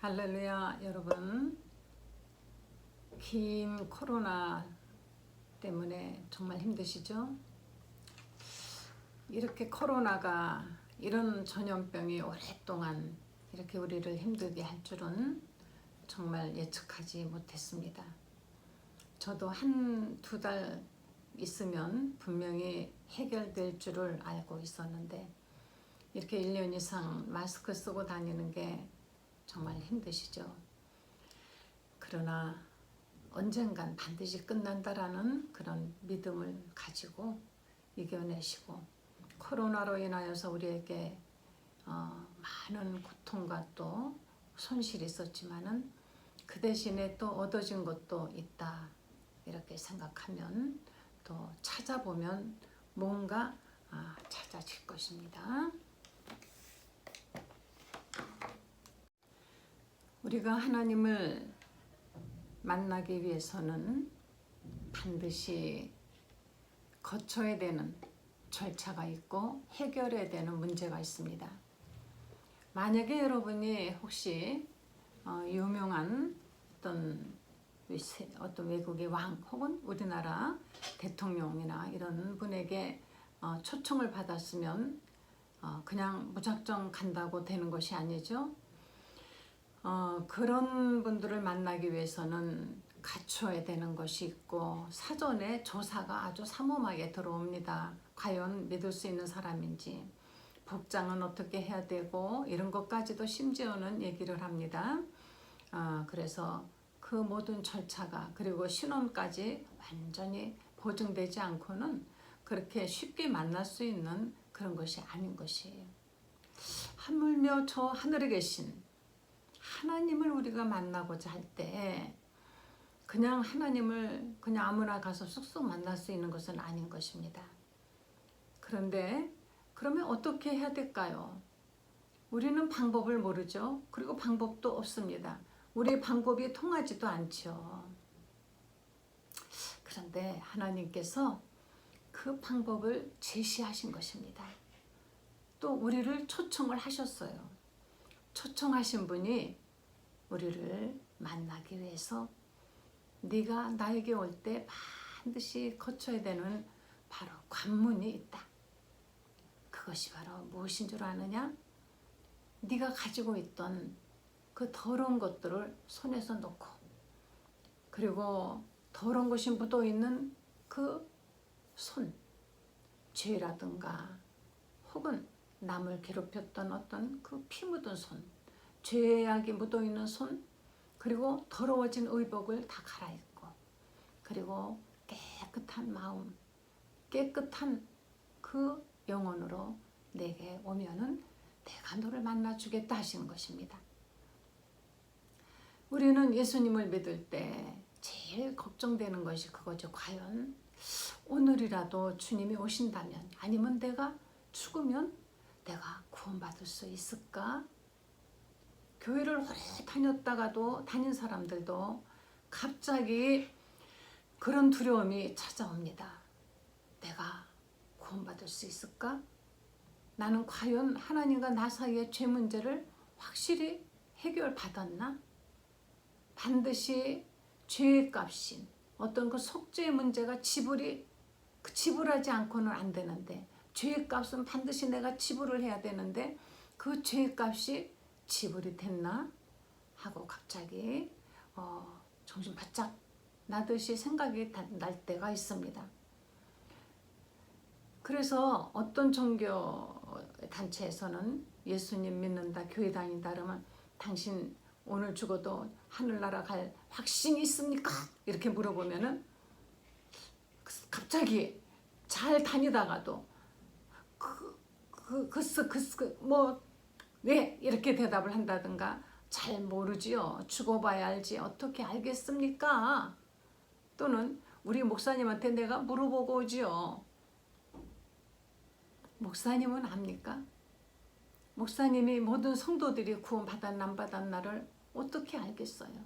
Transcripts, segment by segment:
할렐루야. 여러분, 긴 코로나 때문에 정말 힘드시죠? 이렇게 코로나가 이런 전염병이 오랫동안 이렇게 우리를 힘들게 할 줄은 정말 예측하지 못했습니다. 저도 두 달 있으면 분명히 해결될 줄을 알고 있었는데 이렇게 1년 이상 마스크 쓰고 다니는 게 정말 힘드시죠. 그러나 언젠간 반드시 끝난다라는 그런 믿음을 가지고 이겨내시고, 코로나로 인하여서 우리에게 많은 고통과 또 손실이 있었지만은 그 대신에 또 얻어진 것도 있다, 이렇게 생각하면 또 찾아보면 뭔가 찾아질 것입니다. 우리가 하나님을 만나기 위해서는 반드시 거쳐야 되는 절차가 있고 해결해야 되는 문제가 있습니다. 만약에 여러분이 혹시 유명한 어떤 외국의 왕 혹은 우리나라 대통령이나 이런 분에게 초청을 받았으면 그냥 무작정 간다고 되는 것이 아니죠. 그런 분들을 만나기 위해서는 갖춰야 되는 것이 있고 사전에 조사가 아주 삼엄하게 들어옵니다. 과연 믿을 수 있는 사람인지, 복장은 어떻게 해야 되고 이런 것까지도 심지어는 얘기를 합니다. 그래서 그 모든 절차가, 그리고 신원까지 완전히 보증되지 않고는 그렇게 쉽게 만날 수 있는 그런 것이 아닌 것이에요. 하물며 저 하늘에 계신 하나님을 우리가 만나고자 할 때 그냥 하나님을 그냥 아무나 가서 쑥쑥 만날 수 있는 것은 아닌 것입니다. 그런데 그러면 어떻게 해야 될까요? 우리는 방법을 모르죠. 그리고 방법도 없습니다. 우리의 방법이 통하지도 않죠. 그런데 하나님께서 그 방법을 제시하신 것입니다. 또 우리를 초청을 하셨어요. 초청하신 분이 우리를 만나기 위해서 네가 나에게 올 때 반드시 거쳐야 되는 바로 관문이 있다. 그것이 바로 무엇인 줄 아느냐? 네가 가지고 있던 그 더러운 것들을 손에서 놓고, 그리고 더러운 것이 묻어있는 그 손, 죄라든가 혹은 남을 괴롭혔던 어떤 그 피 묻은 손, 죄악이 묻어있는 손, 그리고 더러워진 의복을 다 갈아입고, 그리고 깨끗한 마음, 깨끗한 그 영혼으로 내게 오면은 내가 너를 만나주겠다 하시는 것입니다. 우리는 예수님을 믿을 때 제일 걱정되는 것이 그거죠. 과연 오늘이라도 주님이 오신다면, 아니면 내가 죽으면 내가 구원받을 수 있을까? 교회를 오래 다닌 사람들도 갑자기 그런 두려움이 찾아옵니다. 내가 구원받을 수 있을까? 나는 과연 하나님과 나 사이의 죄 문제를 확실히 해결받았나? 반드시 죄의 값인 어떤 그 속죄의 문제가 지불하지 않고는 안 되는데, 죄의 값은 반드시 내가 지불을 해야 되는데 그 죄의 값이 지불이 됐나 하고 갑자기 정신 바짝 나듯이 생각이 날 때가 있습니다. 그래서 어떤 종교 단체에서는 예수님 믿는다, 교회 다닌다 그러면 당신 오늘 죽어도 하늘나라 갈 확신이 있습니까? 이렇게 물어보면은 갑자기 잘 다니다가도 왜 이렇게 대답을 한다든가, 잘 모르지요. 죽어봐야 알지 어떻게 알겠습니까? 또는 우리 목사님한테 내가 물어보고 오지요. 목사님은 압니까? 목사님이 모든 성도들이 구원받았나 안 받았나를 어떻게 알겠어요?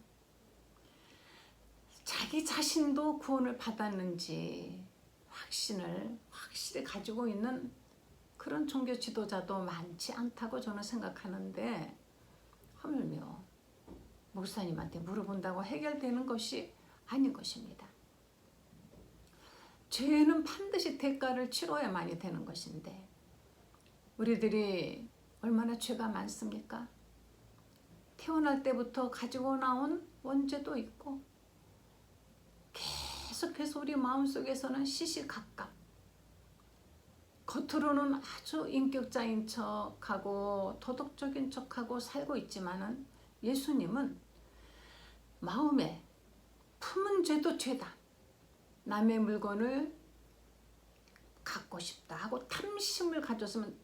자기 자신도 구원을 받았는지 확실히 가지고 있는 그런 종교 지도자도 많지 않다고 저는 생각하는데, 하물며 목사님한테 물어본다고 해결되는 것이 아닌 것입니다. 죄는 반드시 대가를 치러야만이 되는 것인데 우리들이 얼마나 죄가 많습니까? 태어날 때부터 가지고 나온 원죄도 있고 계속해서 우리 마음속에서는 시시각각 겉으로는 아주 인격자인 척하고 도덕적인 척하고 살고 있지만은 예수님은 마음에 품은 죄도 죄다. 남의 물건을 갖고 싶다 하고 탐심을 가졌으면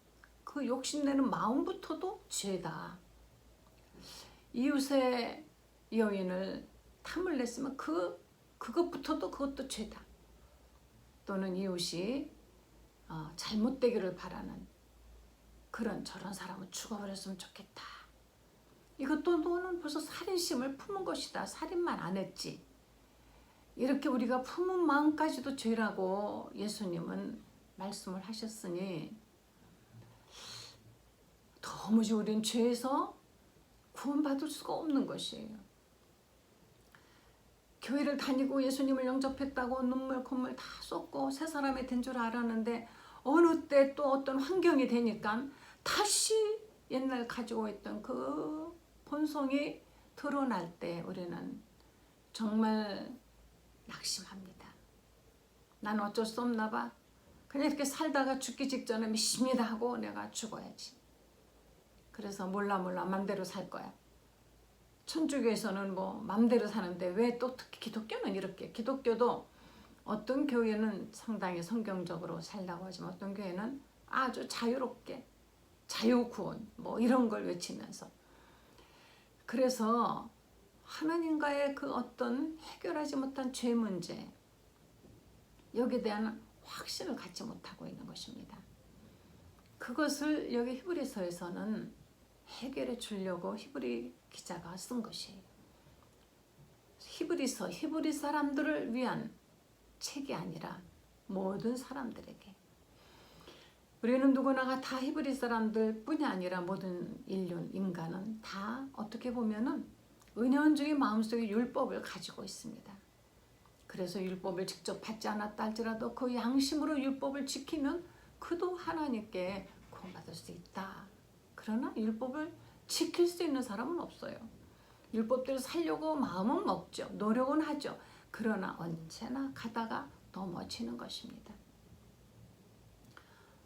그 욕심내는 마음부터도 죄다. 이웃의 여인을 탐을 냈으면 그것부터도 그것도 죄다. 또는 이웃이 잘못되기를 바라는 그런 저런 사람은 죽어버렸으면 좋겠다. 이것도 너는 벌써 살인심을 품은 것이다. 살인만 안 했지. 이렇게 우리가 품은 마음까지도 죄라고 예수님은 말씀을 하셨으니 도무지 우린 죄에서 구원받을 수가 없는 것이에요. 교회를 다니고 예수님을 영접했다고 눈물 콧물 다 쏟고 새 사람이 된 줄 알았는데 어느 때 또 어떤 환경이 되니까 다시 옛날 가지고 있던 그 본성이 드러날 때 우리는 정말 낙심합니다. 난 어쩔 수 없나 봐. 그냥 이렇게 살다가 죽기 직전에 미십니다 하고 내가 죽어야지. 그래서 몰라 맘대로 살 거야. 천주교에서는 뭐 맘대로 사는데 왜 또 특히 기독교는 이렇게, 기독교도 어떤 교회는 상당히 성경적으로 살라고 하지만 어떤 교회는 아주 자유롭게 자유구원 뭐 이런 걸 외치면서, 그래서 하나님과의 그 어떤 해결하지 못한 죄 문제, 여기에 대한 확신을 갖지 못하고 있는 것입니다. 그것을 여기 히브리서에서는 해결해 주려고 히브리 기자가 쓴 것이에요. 히브리서, 히브리 사람들을 위한 책이 아니라 모든 사람들에게. 우리는 누구나가 다 히브리 사람들 뿐이 아니라 모든 인류, 인간은 다 어떻게 보면은 은연중에 마음속에 율법을 가지고 있습니다. 그래서 율법을 직접 받지 않았다 할지라도 그 양심으로 율법을 지키면 그도 하나님께 구원받을 수 있다. 그러나 율법을 지킬 수 있는 사람은 없어요. 율법대로 살려고 마음은 먹죠. 노력은 하죠. 그러나 언제나 가다가 넘어지는 것입니다.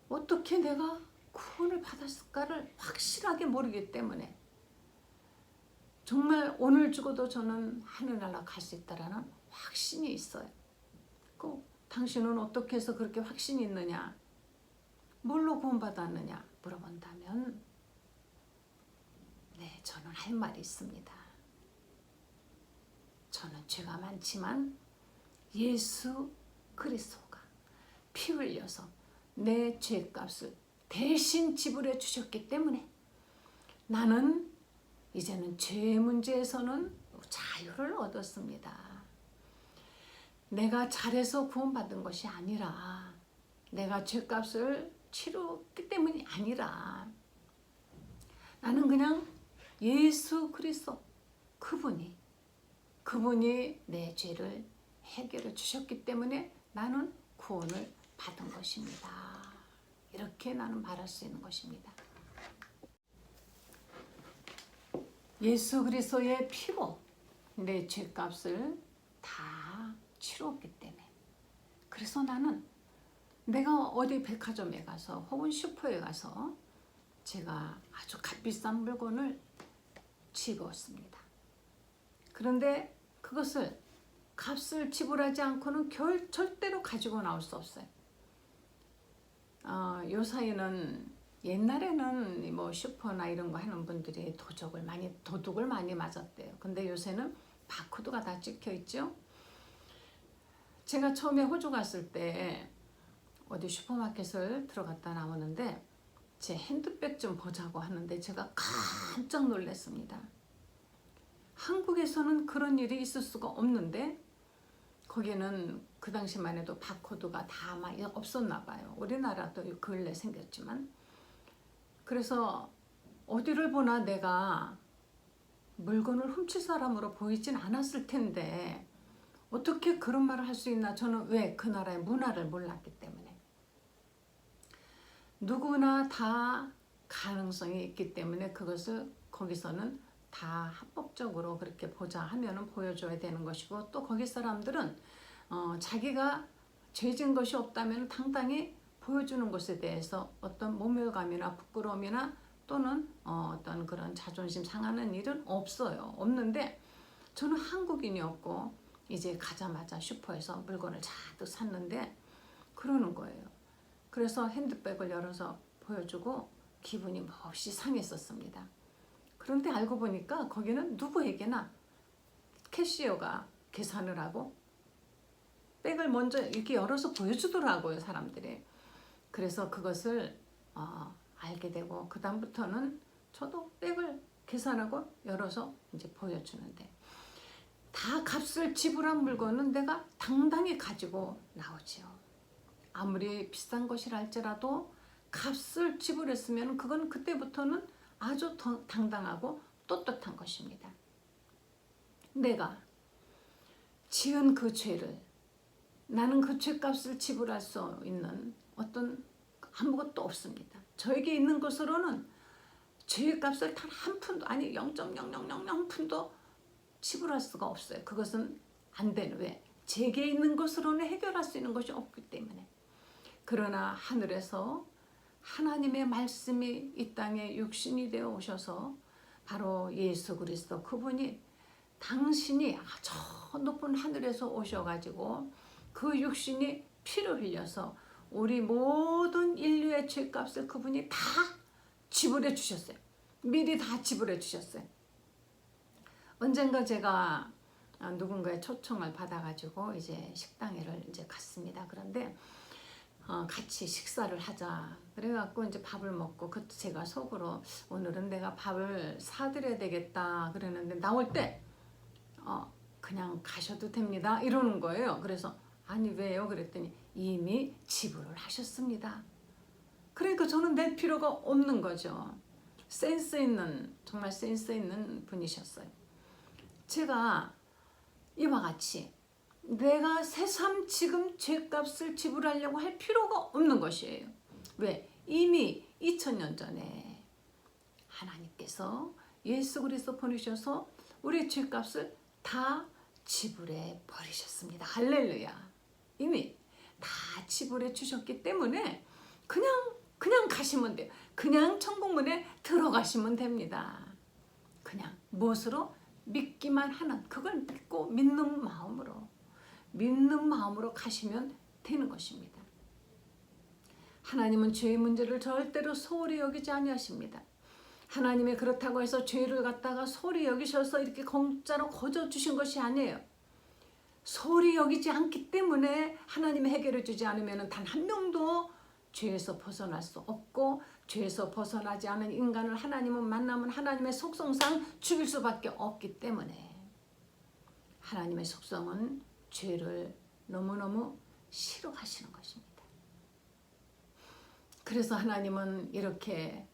어떻게 내가 구원을 받았을까를 확실하게 모르기 때문에 정말 오늘 죽어도 저는 하늘나라 갈 수 있다라는 확신이 있어요. 당신은 어떻게 해서 그렇게 확신이 있느냐? 뭘로 구원받았느냐? 물어본다면 네, 저는 할 말이 있습니다. 저는 죄가 많지만 예수 그리스도가 피 흘려서 내 죄값을 대신 지불해 주셨기 때문에 나는 이제는 죄 문제에서는 자유를 얻었습니다. 내가 잘해서 구원받은 것이 아니라 내가 죄값을 치렀기 때문이 아니라 나는 그냥 예수 그리스도 그분이 내 죄를 해결해 주셨기 때문에 나는 구원을 받은 것입니다. 이렇게 나는 말할 수 있는 것입니다. 예수 그리스도의 피로 내 죄값을 다 치루었기 때문에, 그래서 나는 내가 어디 백화점에 가서 혹은 슈퍼에 가서 제가 아주 값비싼 물건을 집었습니다. 그런데 그것을 값을 지불하지 않고는 절대로 가지고 나올 수 없어요. 요 사이는 옛날에는 뭐 슈퍼나 이런 거 하는 분들이 도둑을 많이 맞았대요. 근데 요새는 바코드가 다 찍혀 있죠. 제가 처음에 호주 갔을 때 어디 슈퍼마켓을 들어갔다 나오는데 제 핸드백 좀 보자고 하는데 제가 깜짝 놀랐습니다. 한국에서는 그런 일이 있을 수가 없는데 거기는 그 당시만 해도 바코드가 다 없었나 봐요. 우리나라도 근래 생겼지만. 그래서 어디를 보나 내가 물건을 훔칠 사람으로 보이진 않았을 텐데 어떻게 그런 말을 할 수 있나. 저는 왜? 그 나라의 문화를 몰랐기 때문에. 누구나 다 가능성이 있기 때문에 그것을 거기서는 다 합법적으로 그렇게 보자 하면은 보여줘야 되는 것이고, 또 거기 사람들은 자기가 죄진 것이 없다면 당당히 보여주는 것에 대해서 어떤 모멸감이나 부끄러움이나 또는 어떤 그런 자존심 상하는 일은 없어요. 없는데 저는 한국인이었고 이제 가자마자 슈퍼에서 물건을 잔뜩 샀는데 그러는 거예요. 그래서 핸드백을 열어서 보여주고 기분이 몹시 상했었습니다. 그런데 알고 보니까 거기는 누구에게나 캐시어가 계산을 하고 백을 먼저 이렇게 열어서 보여주더라고요, 사람들이. 그래서 그것을 알게 되고 그 다음부터는 저도 백을 계산하고 열어서 이제 보여주는데, 다 값을 지불한 물건은 내가 당당히 가지고 나오지요. 아무리 비싼 것이라 할지라도 값을 지불했으면 그건 그때부터는 아주 당당하고 떳떳한 것입니다. 내가 지은 그 죄를, 나는 그 죄값을 지불할 수 있는 어떤 아무것도 없습니다. 저에게 있는 것으로는 죄값을 단 한 푼도, 아니 0.0000푼도 지불할 수가 없어요. 그것은 안 되는, 왜? 제게 있는 것으로는 해결할 수 있는 것이 없기 때문에. 그러나 하늘에서 하나님의 말씀이 이 땅에 육신이 되어 오셔서 바로 예수 그리스도, 그분이 당신이 저 높은 하늘에서 오셔가지고 그 육신이 피를 흘려서 우리 모든 인류의 죄값을 그분이 다 지불해 주셨어요. 미리 다 지불해 주셨어요. 언젠가 제가 누군가의 초청을 받아가지고 이제 식당에를 이제 갔습니다. 그런데 같이 식사를 하자 그래갖고 이제 밥을 먹고, 그 제가 속으로 오늘은 내가 밥을 사드려야 되겠다 그러는데 나올 때 그냥 가셔도 됩니다 이러는 거예요. 그래서 아니 왜요? 그랬더니 이미 지불을 하셨습니다. 그러니까 저는 낼 필요가 없는 거죠. 센스 있는, 정말 센스 있는 분이셨어요. 제가 이와 같이 내가 새삼 지금 죄값을 지불하려고 할 필요가 없는 것이에요. 왜? 이미 2000년 전에 하나님께서 예수 그리스도 보내셔서 우리 죄값을 다 지불해 버리셨습니다. 할렐루야. 이미 다 지불해 주셨기 때문에 그냥 가시면 돼요. 그냥 천국문에 들어가시면 됩니다. 그냥 무엇으로? 믿기만 하는, 그걸 믿고 믿는 마음으로 가시면 되는 것입니다. 하나님은 죄의 문제를 절대로 소홀히 여기지 아니하십니다. 하나님이 그렇다고 해서 죄를 갖다가 소홀히 여기셔서 이렇게 공짜로 거저 주신 것이 아니에요. 소홀히 여기지 않기 때문에 하나님이 해결해 주지 않으면 단 한 명도 죄에서 벗어날 수 없고, 죄에서 벗어나지 않은 인간을 하나님은 만나면 하나님의 속성상 죽일 수밖에 없기 때문에, 하나님의 속성은 죄를 너무너무 싫어하시는 것입니다. 그래서 하나님은 이렇게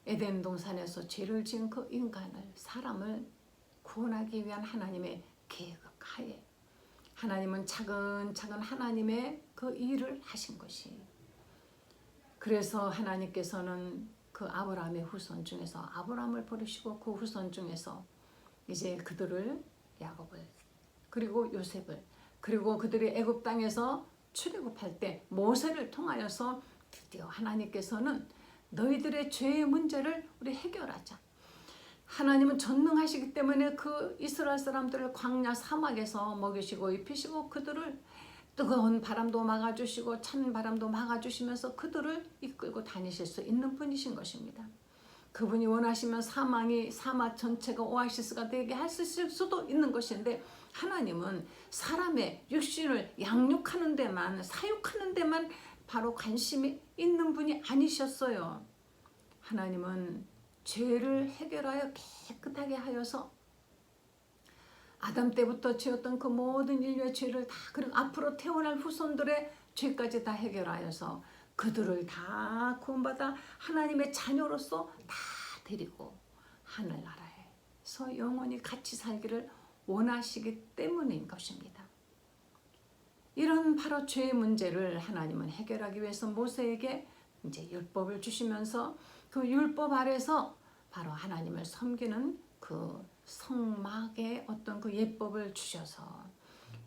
에덴 동산에서 죄를 지은 그 인간을, 사람을 구원하기 위한 하나님의 계획 하에 하나님은 차근차근 하나님의 그 일을 하신 것이에요. 그래서 하나님께서는 그 아브라함의 후손 중에서 아브라함을 부르시고 그 후손 중에서 이제 그들을, 야곱을, 그리고 요셉을, 그리고 그들이 애굽 땅에서 출애굽할 때 모세를 통하여서 드디어 하나님께서는 너희들의 죄의 문제를 우리 해결하자. 하나님은 전능하시기 때문에 그 이스라엘 사람들을 광야 사막에서 먹이시고 입히시고 그들을 뜨거운 바람도 막아주시고 찬 바람도 막아주시면서 그들을 이끌고 다니실 수 있는 분이신 것입니다. 그분이 원하시면 사막 전체가 오아시스가 되게 하실 수도 있는 것인데, 하나님은 사람의 육신을 양육하는 데만, 사육하는 데만 바로 관심이 있는 분이 아니셨어요. 하나님은 죄를 해결하여 깨끗하게 하여서 아담 때부터 지었던 그 모든 인류의 죄를 다, 그리고 앞으로 태어날 후손들의 죄까지 다 해결하여서 그들을 다 구원받아 하나님의 자녀로서 다 데리고 하늘나라에 영원히 같이 살기를 원하시기 때문인 것입니다. 이런 바로 죄의 문제를 하나님은 해결하기 위해서 모세에게 이제 율법을 주시면서 그 율법 아래서 바로 하나님을 섬기는 그 성막의 어떤 그 예법을 주셔서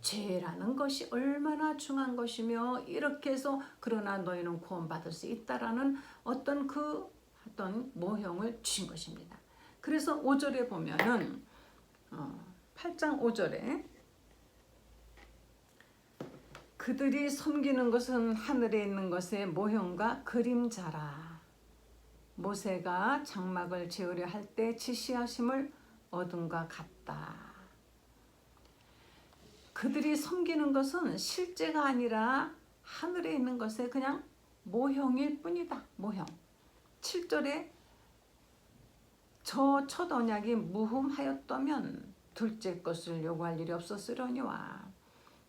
죄라는 것이 얼마나 중요한 것이며 이렇게 해서 그러나 너희는 구원받을 수 있다라는 어떤 모형을 주신 것입니다. 그래서 5절에 보면은 8장 5절에 그들이 섬기는 것은 하늘에 있는 것의 모형과 그림자라. 모세가 장막을 지으려 할 때 지시하심을 얻음과 같다. 그들이 섬기는 것은 실제가 아니라 하늘에 있는 것의 그냥 모형일 뿐이다. 모형. 7절에 저 첫 언약이 무흠하였다면 둘째 것을 요구할 일이 없었으려니와.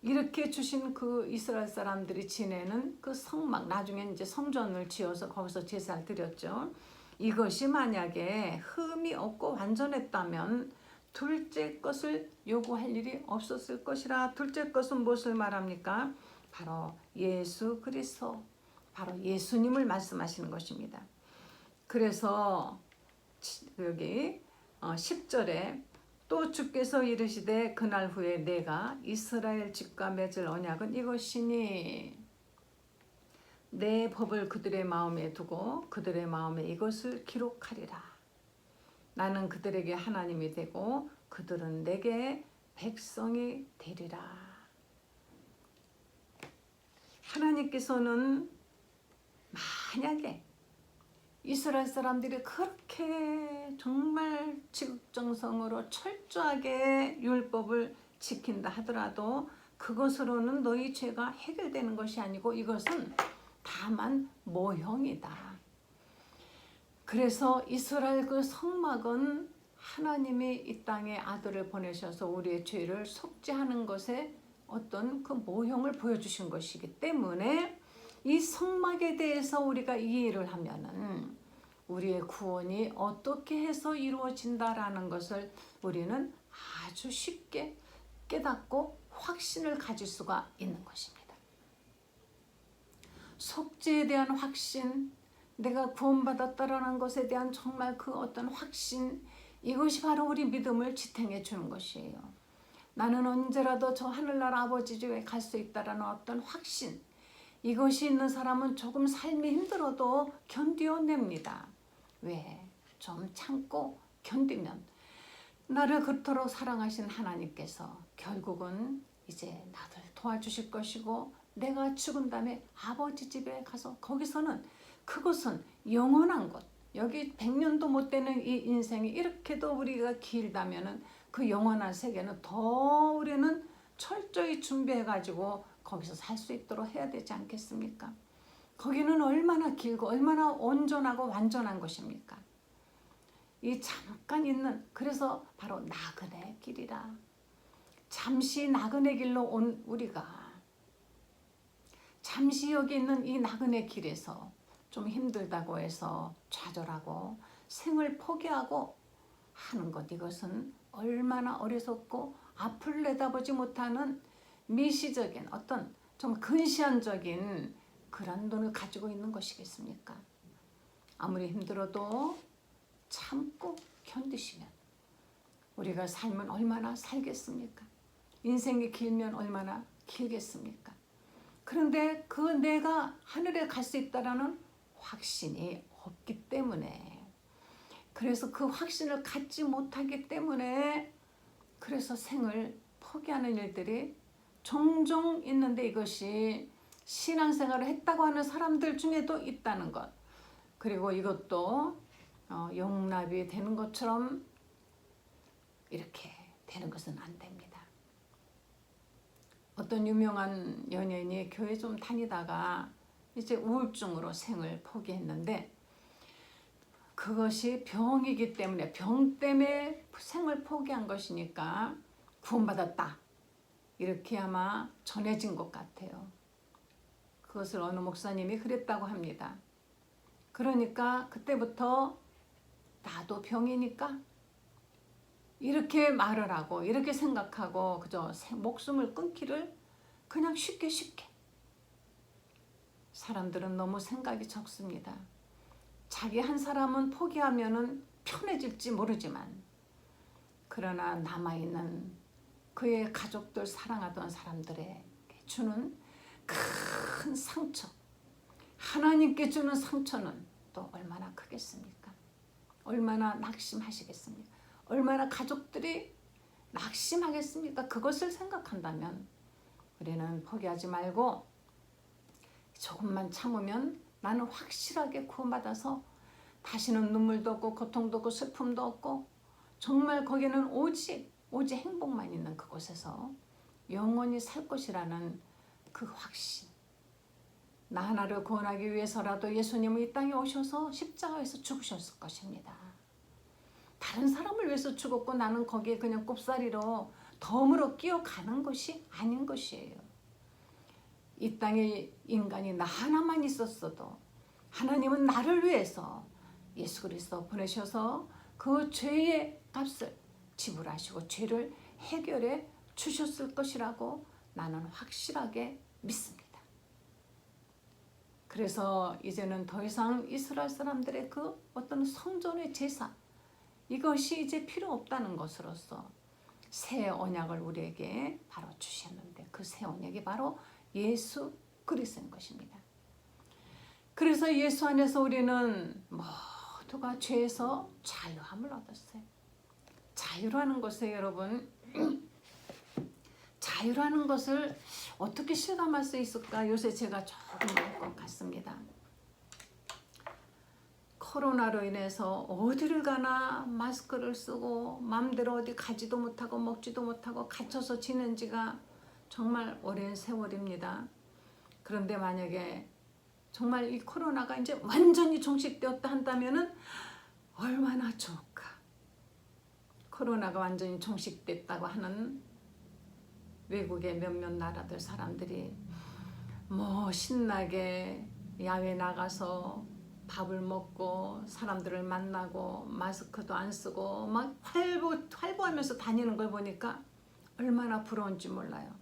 이렇게 주신 그 이스라엘 사람들이 지내는 그 성막, 나중에 이제 성전을 지어서 거기서 제사를 드렸죠. 이것이 만약에 흠이 없고 완전했다면 둘째 것을 요구할 일이 없었을 것이라. 둘째 것은 무엇을 말합니까? 바로 예수 그리스도, 바로 예수님을 말씀하시는 것입니다. 그래서 여기 10절에 또 주께서 이르시되 그날 후에 내가 이스라엘 집과 맺을 언약은 이것이니 내 법을 그들의 마음에 두고 그들의 마음에 이것을 기록하리라. 나는 그들에게 하나님이 되고 그들은 내게 백성이 되리라. 하나님께서는 만약에 이스라엘 사람들이 그렇게 정말 지극정성으로 철저하게 율법을 지킨다 하더라도 그것으로는 너희 죄가 해결되는 것이 아니고 이것은 다만 모형이다. 그래서 이스라엘 그 성막은 하나님이 이 땅에 아들을 보내셔서 우리의 죄를 속죄하는 것에 어떤 그 모형을 보여주신 것이기 때문에 이 성막에 대해서 우리가 이해를 하면은 우리의 구원이 어떻게 해서 이루어진다라는 것을 우리는 아주 쉽게 깨닫고 확신을 가질 수가 있는 것입니다. 속죄에 대한 확신, 내가 구원받았다라는 것에 대한 정말 그 어떤 확신, 이것이 바로 우리 믿음을 지탱해 주는 것이에요. 나는 언제라도 저 하늘나라 아버지 집에 갈 수 있다라는 어떤 확신, 이것이 있는 사람은 조금 삶이 힘들어도 견뎌냅니다. 왜? 좀 참고 견디면 나를 그토록 사랑하신 하나님께서 결국은 이제 나를 도와주실 것이고 내가 죽은 다음에 아버지 집에 가서 거기서는 그것은 영원한 것, 여기 100년도 못 되는 이 인생이 이렇게도 우리가 길다면은 그 영원한 세계는 더 우리는 철저히 준비해가지고 거기서 살 수 있도록 해야 되지 않겠습니까? 거기는 얼마나 길고 얼마나 온전하고 완전한 것입니까? 이 잠깐 있는, 그래서 바로 나그네 길이라. 잠시 나그네 길로 온 우리가 잠시 여기 있는 이 나그네 길에서 좀 힘들다고 해서 좌절하고 생을 포기하고 하는 것, 이것은 얼마나 어리석고 앞을 내다보지 못하는 미시적인 어떤 좀 근시안적인 그런 눈을 가지고 있는 것이겠습니까? 아무리 힘들어도 참고 견디시면 우리가 살면 얼마나 살겠습니까? 인생이 길면 얼마나 길겠습니까? 그런데 그 내가 하늘에 갈 수 있다라는 확신이 없기 때문에, 그래서 그 확신을 갖지 못하기 때문에 그래서 생을 포기하는 일들이 종종 있는데 이것이 신앙생활을 했다고 하는 사람들 중에도 있다는 것. 그리고 이것도 용납이 되는 것처럼 이렇게 되는 것은 안 됩니다. 어떤 유명한 연예인이 교회 좀 다니다가 이제 우울증으로 생을 포기했는데 그것이 병이기 때문에, 병 때문에 생을 포기한 것이니까 구원받았다, 이렇게 아마 전해진 것 같아요. 그것을 어느 목사님이 그랬다고 합니다. 그러니까 그때부터 나도 병이니까 이렇게 말을 하고 이렇게 생각하고 그저 목숨을 끊기를 그냥 쉽게 사람들은 너무 생각이 적습니다. 자기 한 사람은 포기하면은 편해질지 모르지만 그러나 남아있는 그의 가족들 사랑하던 사람들에게 주는 큰 상처, 하나님께 주는 상처는 또 얼마나 크겠습니까? 얼마나 낙심하시겠습니까? 얼마나 가족들이 낙심하겠습니까? 그것을 생각한다면 우리는 포기하지 말고 조금만 참으면 나는 확실하게 구원받아서 다시는 눈물도 없고 고통도 없고 슬픔도 없고 정말 거기는 오직 행복만 있는 그곳에서 영원히 살 것이라는 그 확신. 나 하나를 구원하기 위해서라도 예수님은 이 땅에 오셔서 십자가에서 죽으셨을 것입니다. 다른 사람을 위해서 죽었고 나는 거기에 그냥 꼽사리로 덤으로 끼어가는 것이 아닌 것이에요. 이 땅에 인간이 나 하나만 있었어도 하나님은 나를 위해서 예수 그리스도 보내셔서 그 죄의 값을 지불하시고 죄를 해결해 주셨을 것이라고 나는 확실하게 믿습니다. 그래서 이제는 더 이상 이스라엘 사람들의 그 어떤 성전의 제사 이것이 이제 필요 없다는 것으로서 새 언약을 우리에게 바로 주셨는데 그 새 언약이 바로 예수 그리스도인 것입니다. 그래서 예수 안에서 우리는 모두가 죄에서 자유함을 얻었어요. 자유라는 것에 여러분 자유라는 것을 어떻게 실감할 수 있을까? 요새 제가 조금 알 것 같습니다. 코로나로 인해서 어디를 가나 마스크를 쓰고 마음대로 어디 가지도 못하고 먹지도 못하고 갇혀서 지낸 지가 정말 오랜 세월입니다. 그런데 만약에 정말 이 코로나가 이제 완전히 종식되었다 한다면은 얼마나 좋을까? 코로나가 완전히 종식됐다고 하는 외국의 몇몇 나라들 사람들이 신나게 야외 나가서 밥을 먹고 사람들을 만나고 마스크도 안 쓰고 막 활보하면서 다니는 걸 보니까 얼마나 부러운지 몰라요.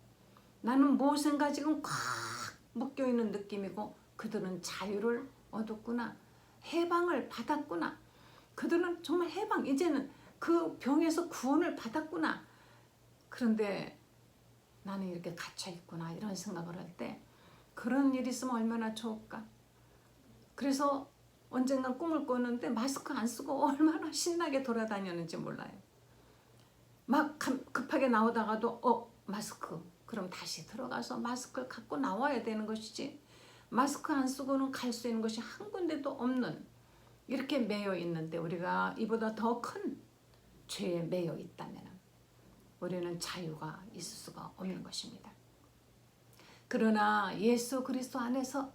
나는 무엇은 가지고 꽉 묶여있는 느낌이고 그들은 자유를 얻었구나. 해방을 받았구나. 그들은 정말 해방, 이제는 그 병에서 구원을 받았구나. 그런데 나는 이렇게 갇혀있구나 이런 생각을 할 때 그런 일이 있으면 얼마나 좋을까. 그래서 언젠간 꿈을 꿨는데 마스크 안 쓰고 얼마나 신나게 돌아다녔는지 몰라요. 막 급하게 나오다가도 마스크, 그럼 다시 들어가서 마스크를 갖고 나와야 되는 것이지 마스크 안 쓰고는 갈 수 있는 것이 한 군데도 없는 이렇게 매여 있는데 우리가 이보다 더 큰 죄에 매여 있다면 우리는 자유가 있을 수가 없는 것입니다. 그러나 예수 그리스도 안에서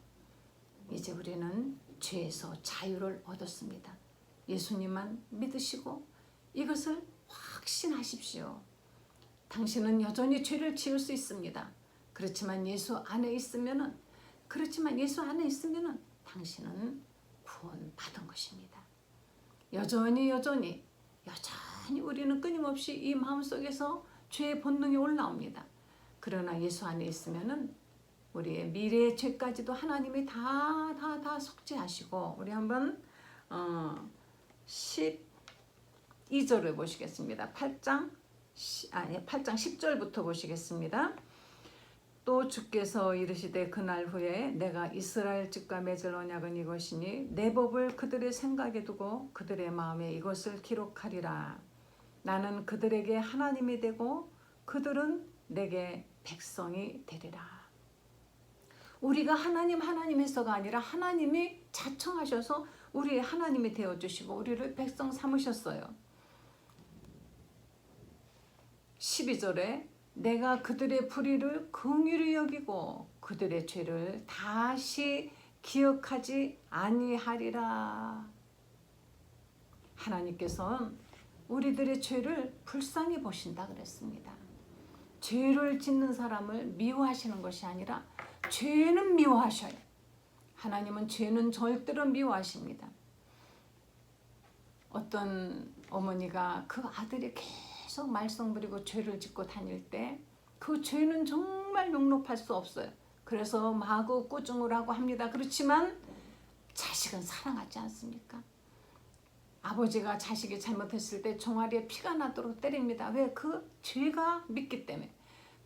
이제 우리는 죄에서 자유를 얻었습니다. 예수님만 믿으시고 이것을 확신하십시오. 당신은 여전히 죄를 지을 수 있습니다. 그렇지만 예수 안에 있으면은 당신은 구원받은 것입니다. 여전히 우리는 끊임없이 이 마음속에서 죄의 본능이 올라옵니다. 그러나 예수 안에 있으면은 우리의 미래의 죄까지도 하나님이 다 속죄하시고 우리 한번 12절을 보시겠습니다. 8장 10절부터 보시겠습니다. 또 주께서 이르시되 그날 후에 내가 이스라엘 집과 맺을 언약은 이것이니 내 법을 그들의 생각에 두고 그들의 마음에 이것을 기록하리라. 나는 그들에게 하나님이 되고 그들은 내게 백성이 되리라. 우리가 하나님 해서가 아니라 하나님이 자청하셔서 우리의 하나님이 되어주시고 우리를 백성 삼으셨어요. 12절에 내가 그들의 불의를 긍휼히 여기고 그들의 죄를 다시 기억하지 아니하리라. 하나님께서는 우리들의 죄를 불쌍히 보신다 그랬습니다. 죄를 짓는 사람을 미워하시는 것이 아니라 죄는 미워하셔요. 하나님은 죄는 절대로 미워하십니다. 어떤 어머니가 그 아들이 계속 말썽 부리고 죄를 짓고 다닐 때 그 죄는 정말 용납할 수 없어요. 그래서 마구 꾸중을 하고 합니다. 그렇지만 자식은 사랑하지 않습니까? 아버지가 자식이 잘못했을 때 종아리에 피가 나도록 때립니다. 왜? 그 죄가 믿기 때문에.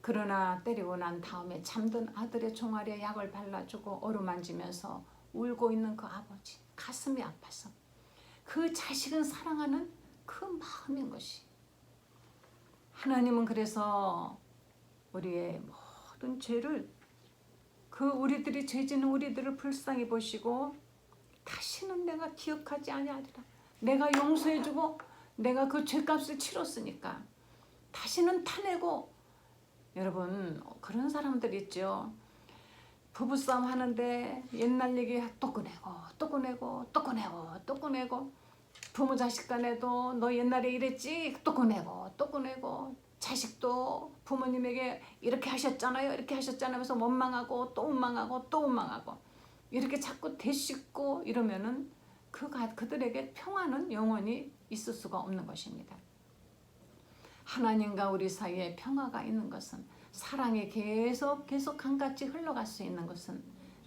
그러나 때리고 난 다음에 잠든 아들의 종아리에 약을 발라주고 어루만지면서 울고 있는 그 아버지, 가슴이 아파서 그 자식은 사랑하는 그 마음인 것이. 하나님은 그래서 우리의 모든 죄를, 그 우리들이 죄지는 우리들을 불쌍히 보시고 다시는 내가 기억하지 아니하리라. 내가 용서해주고 내가 그 죄값을 치렀으니까 다시는 타내고. 여러분, 그런 사람들 있죠. 부부싸움 하는데 옛날 얘기 또 꺼내고 또 꺼내고 또 꺼내고 또 꺼내고, 부모 자식 간에도 너 옛날에 이랬지 또 꺼내고 또 꺼내고, 자식도 부모님에게 이렇게 하셨잖아요 이렇게 하셨잖아요 하면서 원망하고 또 원망하고 또 원망하고, 이렇게 자꾸 되씹고 이러면은 그들에게 평화는 영원히 있을 수가 없는 것입니다. 하나님과 우리 사이에 평화가 있는 것은, 사랑이 계속 한같이 흘러갈 수 있는 것은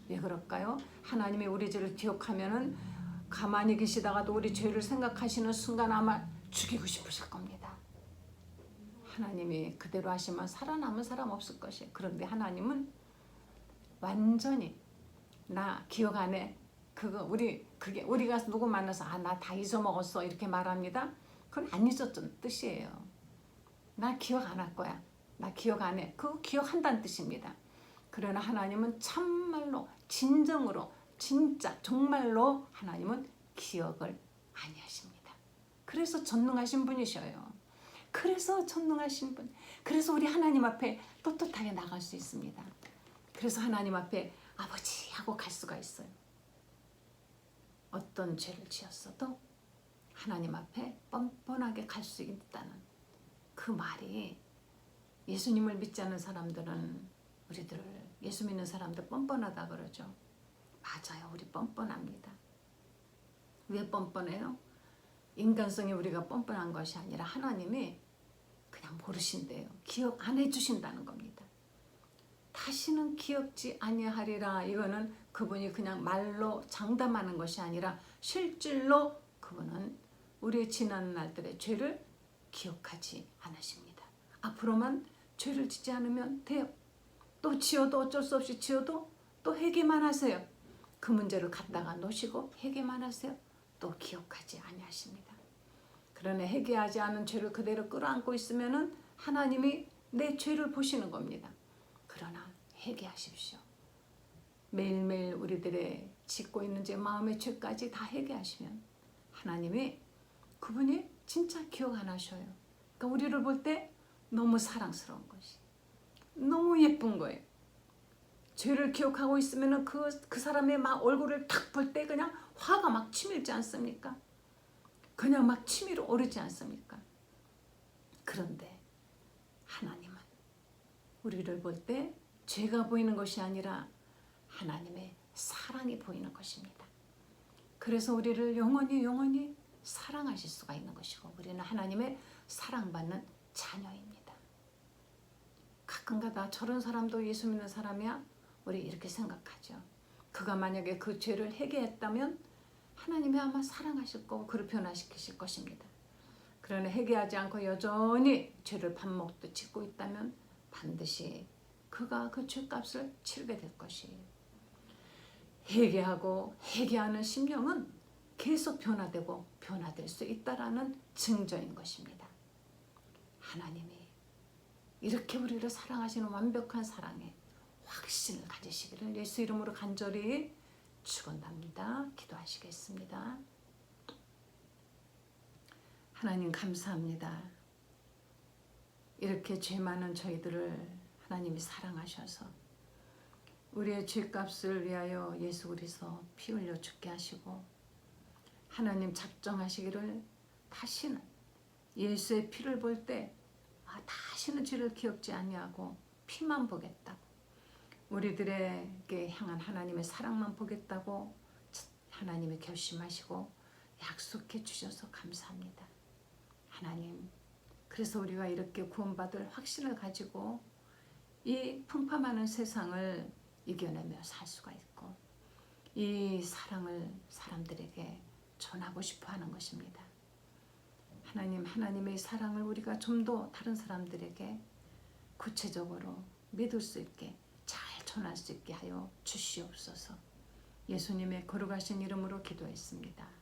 왜 그럴까요? 하나님이 우리 죄를 기억하면은 가만히 계시다가도 우리 죄를 생각하시는 순간 아마 죽이고 싶으실 겁니다. 하나님이 그대로 하시면 살아남은 사람 없을 것이에요. 그런데 하나님은 완전히 나 기억 안 해. 그게 우리가 누구 만나서 나 다 잊어먹었어 이렇게 말합니다. 그건 안 잊었던 뜻이에요. 나 기억 안 할 거야. 나 기억 안 해. 그거 기억한다는 뜻입니다. 그러나 하나님은 참말로 진정으로 진짜 정말로 하나님은 기억을 아니하십니다. 그래서 전능하신 분이셔요. 그래서 전능하신 분. 그래서 우리 하나님 앞에 떳떳하게 나갈 수 있습니다. 그래서 하나님 앞에 아버지 하고 갈 수가 있어요. 어떤 죄를 지었어도 하나님 앞에 뻔뻔하게 갈 수 있다는 그 말이, 예수님을 믿지 않는 사람들은 우리들 예수 믿는 사람들 뻔뻔하다 그러죠. 맞아요. 우리 뻔뻔합니다. 왜 뻔뻔해요? 인간성이 우리가 뻔뻔한 것이 아니라 하나님이 그냥 모르신대요. 기억 안 해주신다는 겁니다. 다시는 기억지 아니하리라. 이거는 그분이 그냥 말로 장담하는 것이 아니라 실질로 그분은 우리의 지난 날들의 죄를 기억하지 않으십니다. 앞으로만 죄를 짓지 않으면 돼요. 또 지어도 어쩔 수 없이 지어도 또 회개만 하세요. 그 문제를 갖다가 놓으시고 회개만 하세요. 또 기억하지 아니하십니다. 그러나 회개하지 않은 죄를 그대로 끌어안고 있으면은 하나님이 내 죄를 보시는 겁니다. 그러나 회개하십시오. 매일매일 우리들의 짓고 있는 제 마음의 죄까지 다 회개하시면 하나님이 그분이 진짜 기억 안 하셔요. 그러니까 우리를 볼 때 너무 사랑스러운 것이, 너무 예쁜 거예요. 죄를 기억하고 있으면 그 사람의 막 얼굴을 탁 볼 때 그냥 화가 막 치밀지 않습니까? 그냥 막 치밀어 오르지 않습니까? 그런데 하나님은 우리를 볼 때 죄가 보이는 것이 아니라 하나님의 사랑이 보이는 것입니다. 그래서 우리를 영원히 사랑하실 수가 있는 것이고, 우리는 하나님의 사랑받는 자녀입니다. 가끔가다 저런 사람도 예수 믿는 사람이야? 우리 이렇게 생각하죠. 그가 만약에 그 죄를 회개했다면 하나님이 아마 사랑하실 거고 그를 변화시키실 것입니다. 그러나 회개하지 않고 여전히 죄를 밥 먹듯 짓고 있다면 반드시 그가 그 죄값을 치르게 될 것이에요. 회개하고 회개하는 심령은 계속 변화되고 변화될 수 있다라는 증거인 것입니다. 하나님이 이렇게 우리를 사랑하시는 완벽한 사랑에 확신을 가지시기를 예수 이름으로 간절히 축원합니다. 기도하시겠습니다. 하나님 감사합니다. 이렇게 죄 많은 저희들을 하나님이 사랑하셔서 우리의 죄값을 위하여 예수 그리스도 피 흘려 죽게 하시고, 하나님 작정하시기를 다시는 예수의 피를 볼 때 다시는 죄를 기억지 아니하고 피만 보겠다고, 우리들에게 향한 하나님의 사랑만 보겠다고 하나님이 결심하시고 약속해 주셔서 감사합니다. 하나님, 그래서 우리가 이렇게 구원받을 확신을 가지고 이 풍파많은 세상을 이겨내며 살 수가 있고 이 사랑을 사람들에게 전하고 싶어 하는 것입니다. 하나님의 사랑을 우리가 좀 더 다른 사람들에게 구체적으로 믿을 수 있게 잘 전할 수 있게 하여 주시옵소서. 예수님의 거룩하신 이름으로 기도했습니다.